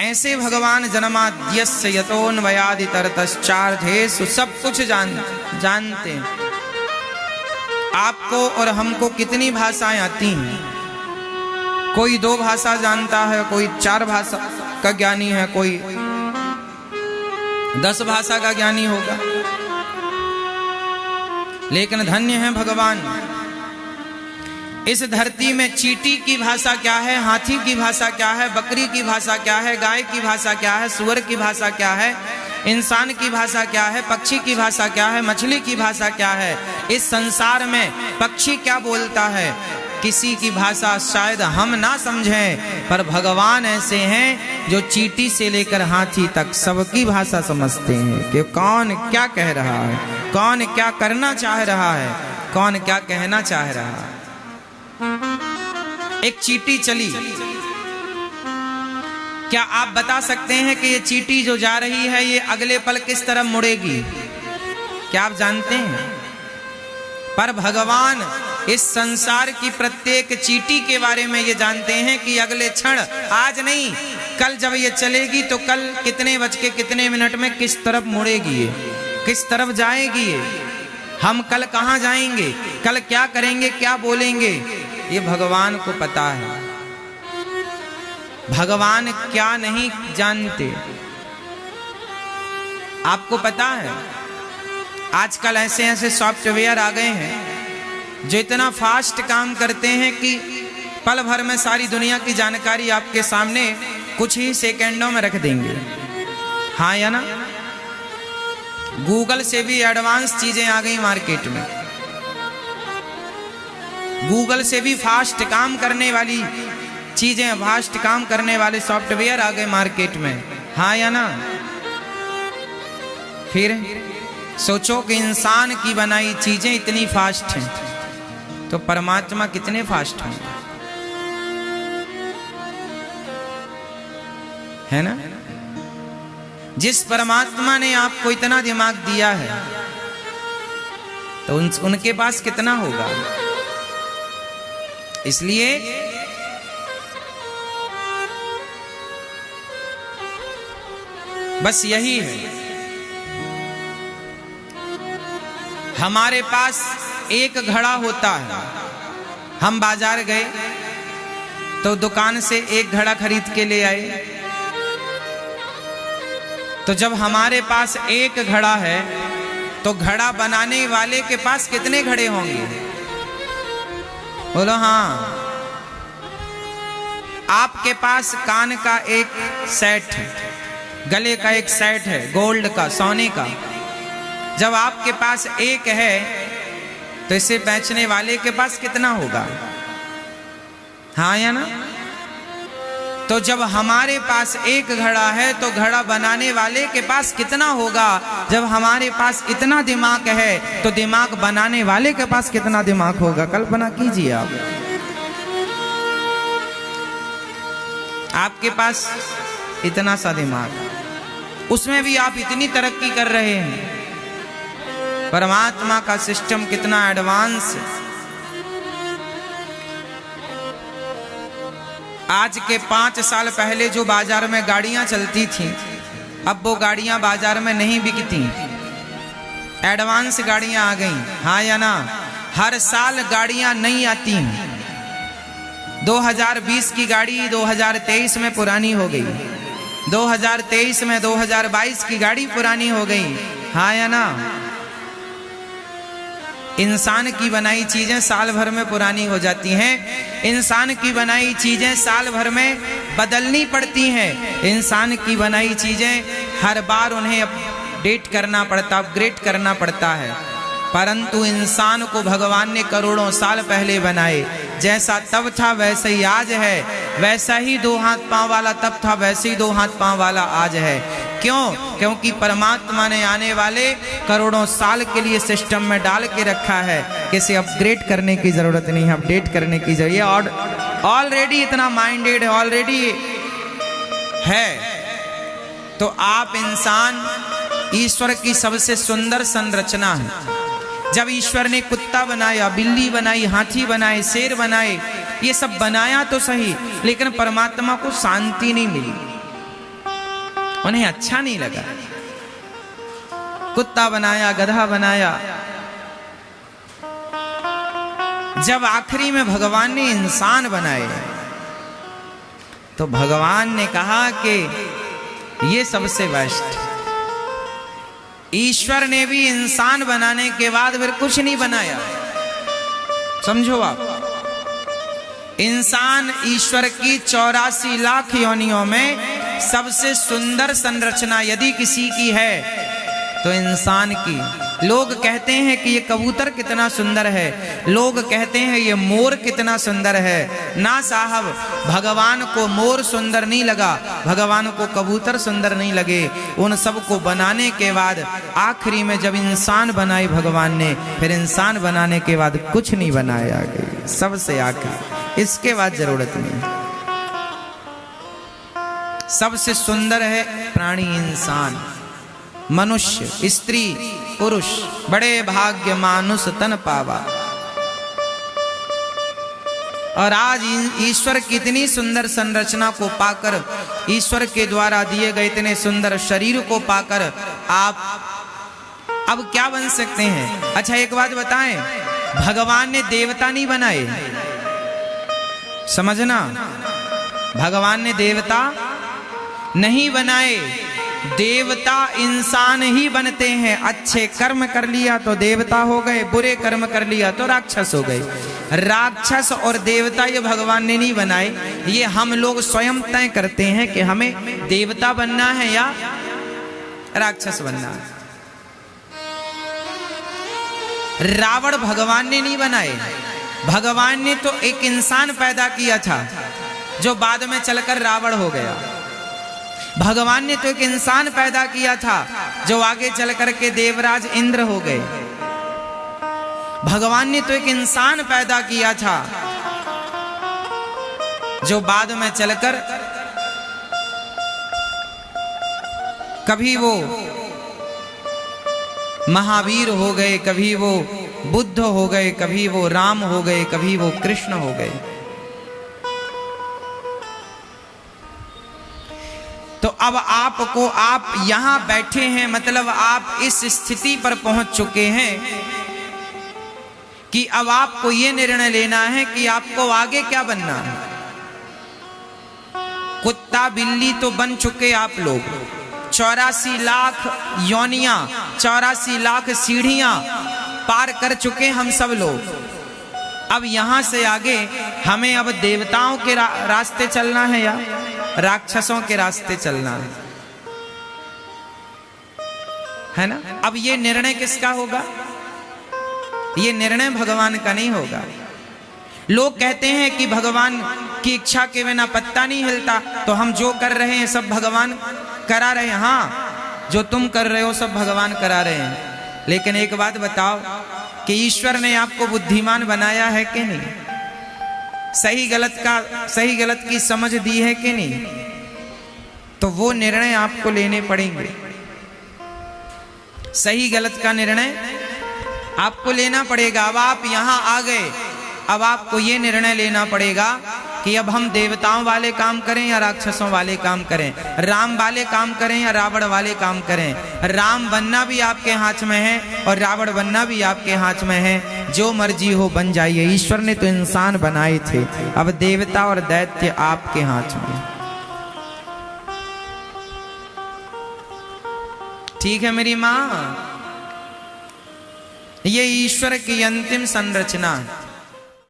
ऐसे भगवान जन्माद्यस्य यतोऽन्वयादितरतश्चार्थेषु सब कुछ जानते हैं। आपको और हमको कितनी भाषाएं आती हैं? कोई 2 भाषा जानता है, कोई 4 भाषा का ज्ञानी है, कोई 10 भाषा का ज्ञानी होगा। लेकिन धन्य है भगवान, इस धरती में चींटी की भाषा क्या है, हाथी की भाषा क्या है, बकरी की भाषा क्या है, गाय की भाषा क्या है, सुअर की भाषा क्या है, इंसान की भाषा क्या है, पक्षी की भाषा क्या है, मछली की भाषा क्या है। इस संसार में पक्षी क्या बोलता है, किसी की भाषा शायद हम ना समझें, पर भगवान ऐसे हैं जो चींटी से लेकर हाथी तक सबकी भाषा समझते हैं कि कौन क्या कह रहा है, कौन क्या करना चाह रहा है, कौन क्या कहना चाह रहा है। एक चींटी चली, क्या आप बता सकते हैं कि ये चींटी जो जा रही है ये अगले पल किस तरफ मुड़ेगी? क्या आप जानते हैं? पर भगवान इस संसार की प्रत्येक चींटी के बारे में ये जानते हैं कि अगले क्षण, आज नहीं कल जब ये चलेगी तो कल कितने बज के कितने मिनट में किस तरफ मुड़ेगी, ये किस तरफ जाएगी, ये हम कल कहाँ जाएंगे, कल क्या करेंगे, क्या बोलेंगे, ये भगवान को पता है। भगवान क्या नहीं जानते? आपको पता है आजकल ऐसे ऐसे सॉफ्टवेयर आ गए हैं जो इतना फास्ट काम करते हैं कि पल भर में सारी दुनिया की जानकारी आपके सामने कुछ ही सेकंडों में रख देंगे। हाँ या ना? गूगल से भी एडवांस चीजें आ गई मार्केट में, गूगल से भी फास्ट काम करने वाली चीजें, फास्ट काम करने वाले सॉफ्टवेयर आ गए मार्केट में। हाँ या ना? फिर सोचो कि इंसान की बनाई चीजें इतनी फास्ट हैं तो परमात्मा कितने फास्ट होंगे, है ना? जिस परमात्मा ने आपको इतना दिमाग दिया है तो उनके पास कितना होगा। इसलिए बस यही है, हमारे पास एक घड़ा होता है। हम बाजार गए तो दुकान से एक घड़ा खरीद के ले आए, तो जब हमारे पास एक घड़ा है तो घड़ा बनाने वाले के पास कितने घड़े होंगे? बोलो हाँ। आपके पास कान का एक सेट है, गले का एक सेट है, गोल्ड का, सोने का। जब आपके पास एक है तो इसे बेचने वाले के पास कितना होगा? हाँ या ना? तो जब हमारे पास एक घड़ा है तो घड़ा बनाने वाले के पास कितना होगा? जब हमारे पास इतना दिमाग है तो दिमाग बनाने वाले के पास कितना दिमाग होगा? कल्पना कीजिए आप। आपके पास इतना सा दिमाग, उसमें भी आप इतनी तरक्की कर रहे हैं। परमात्मा का सिस्टम कितना एडवांस है। आज के 5 साल पहले जो बाजार में गाड़ियां चलती थी, अब वो गाड़ियां बाजार में नहीं बिकती, एडवांस गाड़ियां आ गई। हाँ या ना? हर साल गाड़ियां नई आती हैं। 2020 की गाड़ी 2023 में पुरानी हो गई, 2023 में 2022 की गाड़ी पुरानी हो गई। हाँ या ना? इंसान की बनाई चीजें साल भर में पुरानी हो जाती हैं। इंसान की बनाई चीजें साल भर में बदलनी पड़ती हैं। इंसान की बनाई चीजें हर बार उन्हें अपडेट करना पड़ता, अपग्रेड करना पड़ता है। परंतु इंसान को भगवान ने करोड़ों साल पहले बनाए। जैसा तब था वैसे ही आज है, वैसा ही 2 हाथ पांव वाला तब था वैसे ही 2 हाथ पांव वाला आज है। क्यों? क्योंकि परमात्मा ने आने वाले करोड़ों साल के लिए सिस्टम में डाल के रखा है, किसी अपग्रेड करने की जरूरत नहीं है, अपडेट करने की जरूरत, और ऑलरेडी इतना माइंडेड है, ऑलरेडी है। तो आप इंसान ईश्वर की सबसे सुंदर संरचना है। जब ईश्वर ने कुत्ता बनाया, बिल्ली बनाई, हाथी बनाए, शेर बनाए, ये सब बनाया तो सही, लेकिन परमात्मा को शांति नहीं मिली। उन्हें अच्छा नहीं लगा। कुत्ता बनाया, गधा बनाया। जब आखिरी में भगवान ने इंसान बनाए तो भगवान ने कहा कि ये सबसे बेस्ट। ईश्वर ने भी इंसान बनाने के बाद फिर कुछ नहीं बनाया। समझो आप, इंसान ईश्वर की 84 लाख योनियों में सबसे सुंदर संरचना यदि किसी की है तो इंसान की। लोग कहते हैं कि ये कबूतर कितना सुंदर है, लोग कहते हैं ये मोर कितना सुंदर है। ना साहब, भगवान को मोर सुंदर नहीं लगा, भगवान को कबूतर सुंदर नहीं लगे। उन सब को बनाने के बाद आखिरी में जब इंसान बनाए भगवान ने, फिर इंसान बनाने के बाद कुछ नहीं बनाया आगे, सबसे आखिरी, इसके बाद जरूरत नहीं। सबसे सुंदर है प्राणी इंसान, मनुष्य, स्त्री, पुरुष, बड़े भाग्य मानुष तन पावा। और आज ईश्वर की इतनी सुंदर संरचना को पाकर, ईश्वर के द्वारा दिए गए इतने सुंदर शरीर को पाकर आप अब क्या बन सकते हैं? अच्छा एक बात बताएं, भगवान ने देवता नहीं बनाए, समझना, भगवान ने देवता नहीं बनाए। देवता इंसान ही बनते हैं। अच्छे कर्म कर लिया तो देवता हो गए, बुरे कर्म कर लिया तो राक्षस हो गए। राक्षस और देवता ये भगवान ने नहीं बनाए, ये हम लोग स्वयं तय करते हैं कि हमें देवता बनना है या राक्षस बनना है। रावण भगवान ने नहीं बनाए, भगवान ने तो एक इंसान पैदा किया था जो बाद में चलकर रावण हो गया। भगवान ने तो एक इंसान पैदा किया था जो आगे चल करके देवराज इंद्र हो गए। भगवान ने तो एक इंसान पैदा किया था जो बाद में चलकर कभी वो महावीर हो गए, कभी वो बुद्ध हो गए, कभी वो राम हो गए, कभी वो कृष्ण हो गए। तो अब आपको, आप यहां बैठे हैं, मतलब आप इस स्थिति पर पहुंच चुके हैं कि अब आपको यह निर्णय लेना है कि आपको आगे क्या बनना है। कुत्ता बिल्ली तो बन चुके आप लोग, 84 लाख योनियां, 84 लाख सीढ़ियां पार कर चुके हम सब लोग। अब यहां से आगे हमें अब देवताओं के रास्ते चलना है या राक्षसों के रास्ते चलना है ना? अब ये निर्णय किसका होगा? ये निर्णय भगवान का नहीं होगा। लोग कहते हैं कि भगवान की इच्छा के बिना पत्ता नहीं हिलता, तो हम जो कर रहे हैं सब भगवान करा रहे हैं। हाँ, जो तुम कर रहे हो सब भगवान करा रहे हैं, लेकिन एक बात बताओ कि ईश्वर ने आपको बुद्धिमान बनाया है कि नहीं? सही गलत की समझ दी है कि नहीं? तो वो निर्णय आपको लेने पड़ेंगे। सही गलत का निर्णय आपको लेना पड़ेगा। अब आप यहां आ गए, अब आपको ये निर्णय लेना पड़ेगा कि अब हम देवताओं वाले काम करें या राक्षसों वाले काम करें, राम वाले काम करें या रावण वाले काम करें। राम बनना भी आपके हाथ में है और रावण बनना भी आपके हाथ में है। जो मर्जी हो बन जाइए, ईश्वर ने तो इंसान बनाए थे, अब देवता और दैत्य आपके हाथ में। ठीक है मेरी माँ, ये ईश्वर की अंतिम संरचना है।